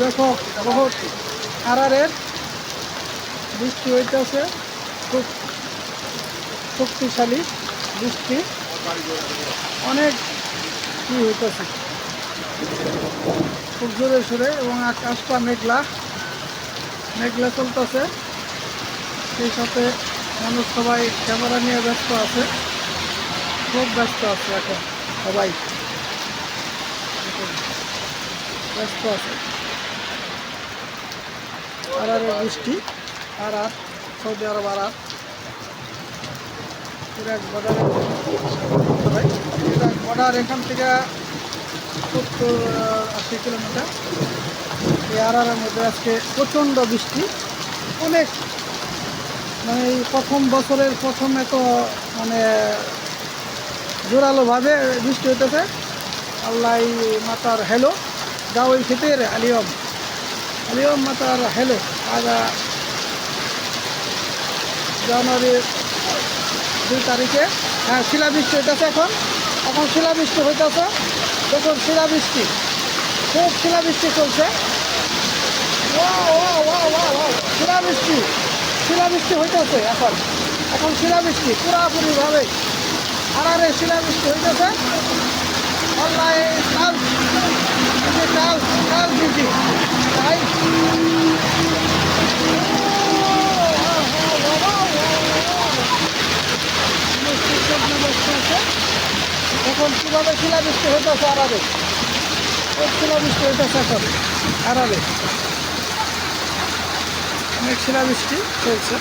দেখো বহুত আরারের বৃষ্টি হইতেছে, খুব শক্তিশালী বৃষ্টি, অনেক কি হইতেছে খুব জোরে সোরে, এবং আকাশটা মেঘলা মেঘলা চলতেছে। সেই সাথে মানুষ সবাই ক্যামেরা নিয়ে ব্যস্ত আছে, খুব ব্যস্ত আছে এখন সবাই ব্যস্ত আছে। আরারের বৃষ্টি, আরার সৌদি আরব আরার ইরাক বর্ডারে, ইরাক বর্ডার এখান থেকে 70-80 কিলোমিটার। এই আরারের মধ্যে আজকে প্রচণ্ড বৃষ্টি, অনেক মানে এই প্রথম বছরের প্রথম এত মানে জোরালোভাবে বৃষ্টি হইতেছে। আল্লাহ মাতার হেলো দাওয়াই খেতের আলিয়ম আলিয়ম মাতার হেলো। আজ জানুয়ারির 2 তারিখে, হ্যাঁ শিলাবৃষ্টি হইতেছে এখন, শিলাবৃষ্টি হইতেছে। দেখুন শিলাবৃষ্টি, খুব শিলাবৃষ্টি চলছে। শিলাবৃষ্টি শিলাবৃষ্টি হইতেছে এখন শিলাবৃষ্টি পুরাপুরিভাবে আরারে শিলাবৃষ্টি হইতেছে। অনলাইন কাল বিজি তাই এখন কীভাবে শিলাবৃষ্টি হইতেছে আরারে, খুব শিলাবৃষ্টি হইতেছে এখন আরারে, অনেক শিলাবৃষ্টি চলছে।